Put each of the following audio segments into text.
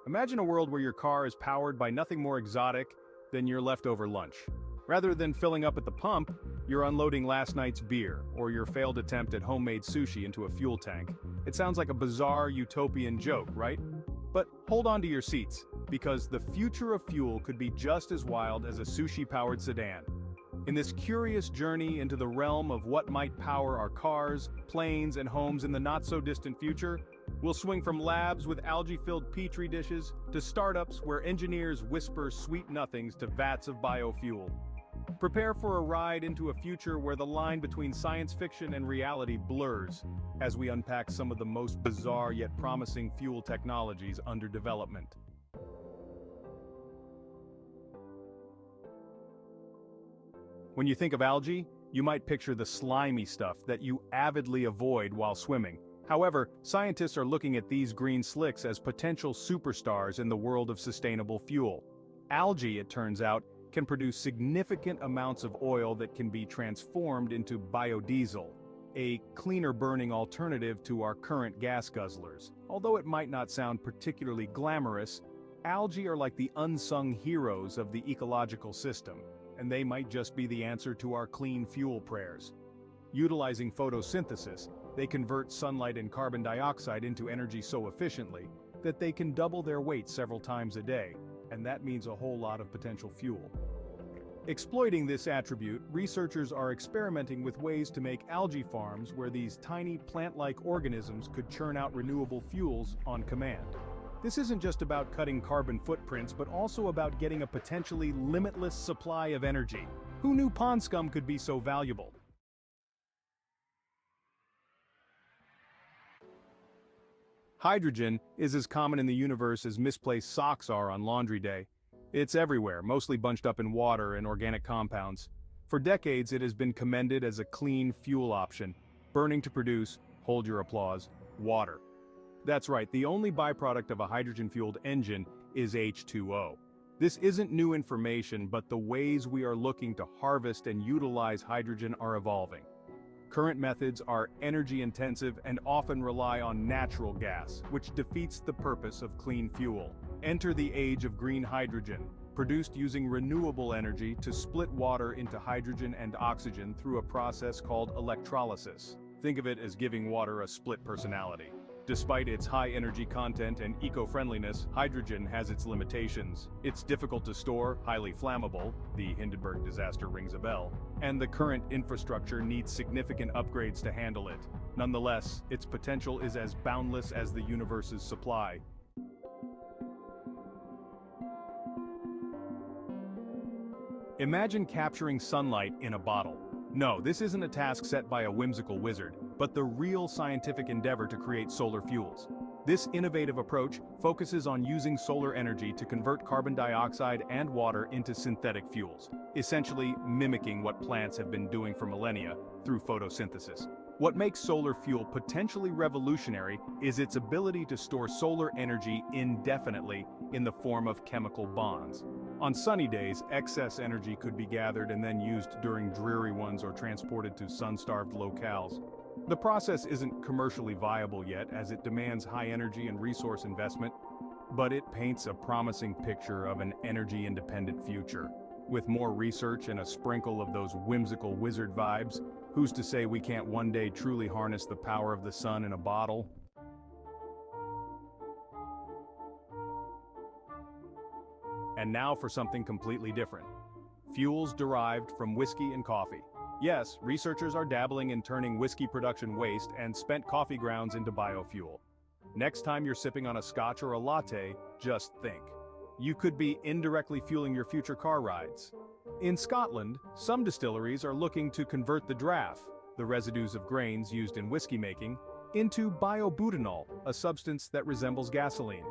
Imagine a world where your car is powered by nothing more exotic than your leftover lunch. Rather than filling up at the pump, you're unloading last night's beer or your failed attempt at homemade sushi into a fuel tank. It sounds like a bizarre utopian joke, right? But hold on to your seats, because the future of fuel could be just as wild as a sushi-powered sedan. In this curious journey into the realm of what might power our cars, planes, and homes in the not-so-distant future, we'll swing from labs with algae-filled petri dishes to startups where engineers whisper sweet nothings to vats of biofuel. Prepare for a ride into a future where the line between science fiction and reality blurs as we unpack some of the most bizarre yet promising fuel technologies under development. When you think of algae, you might picture the slimy stuff that you avidly avoid while swimming. However, scientists are looking at these green slicks as potential superstars in the world of sustainable fuel. Algae, it turns out, can produce significant amounts of oil that can be transformed into biodiesel, a cleaner-burning alternative to our current gas guzzlers. Although it might not sound particularly glamorous, algae are like the unsung heroes of the ecological system, and they might just be the answer to our clean fuel prayers. Utilizing photosynthesis, they convert sunlight and carbon dioxide into energy so efficiently that they can double their weight several times a day, and that means a whole lot of potential fuel. Exploiting this attribute, researchers are experimenting with ways to make algae farms where these tiny plant-like organisms could churn out renewable fuels on command. This isn't just about cutting carbon footprints, but also about getting a potentially limitless supply of energy. Who knew pond scum could be so valuable? Hydrogen is as common in the universe as misplaced socks are on laundry day. It's everywhere, mostly bunched up in water and organic compounds. For decades, it has been commended as a clean fuel option, burning to produce, hold your applause, water. That's right, the only byproduct of a hydrogen-fueled engine is H2O. This isn't new information, but the ways we are looking to harvest and utilize hydrogen are evolving. Current methods are energy-intensive and often rely on natural gas, which defeats the purpose of clean fuel. Enter the age of green hydrogen, produced using renewable energy to split water into hydrogen and oxygen through a process called electrolysis. Think of it as giving water a split personality. Despite its high energy content and eco-friendliness, hydrogen has its limitations. It's difficult to store, highly flammable, the Hindenburg disaster rings a bell, and the current infrastructure needs significant upgrades to handle it. Nonetheless, its potential is as boundless as the universe's supply. Imagine capturing sunlight in a bottle. No, this isn't a task set by a whimsical wizard, but the real scientific endeavor to create solar fuels. This innovative approach focuses on using solar energy to convert carbon dioxide and water into synthetic fuels, essentially mimicking what plants have been doing for millennia through photosynthesis. What makes solar fuel potentially revolutionary is its ability to store solar energy indefinitely in the form of chemical bonds. On sunny days, excess energy could be gathered and then used during dreary ones or transported to sun-starved locales. The process isn't commercially viable yet, as it demands high energy and resource investment, but it paints a promising picture of an energy-independent future. With more research and a sprinkle of those whimsical wizard vibes, who's to say we can't one day truly harness the power of the sun in a bottle? And now for something completely different. Fuels derived from whiskey and coffee. Yes, researchers are dabbling in turning whiskey production waste and spent coffee grounds into biofuel. Next time you're sipping on a scotch or a latte, just think. You could be indirectly fueling your future car rides. In Scotland, some distilleries are looking to convert the draff, the residues of grains used in whiskey making, into biobutanol, a substance that resembles gasoline.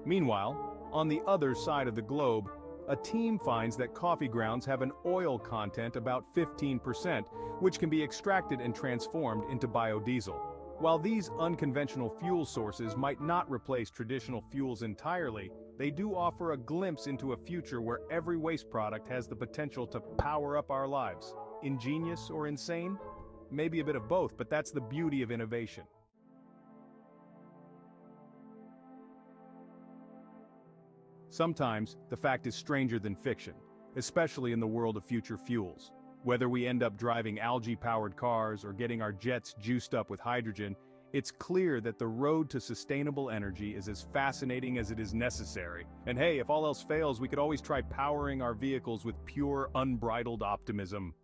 Meanwhile, on the other side of the globe, a team finds that coffee grounds have an oil content about 15%, which can be extracted and transformed into biodiesel. While these unconventional fuel sources might not replace traditional fuels entirely, they do offer a glimpse into a future where every waste product has the potential to power up our lives. Ingenious or insane? Maybe a bit of both, but that's the beauty of innovation. Sometimes, the fact is stranger than fiction, especially in the world of future fuels. Whether we end up driving algae-powered cars or getting our jets juiced up with hydrogen, it's clear that the road to sustainable energy is as fascinating as it is necessary. And hey, if all else fails, we could always try powering our vehicles with pure, unbridled optimism.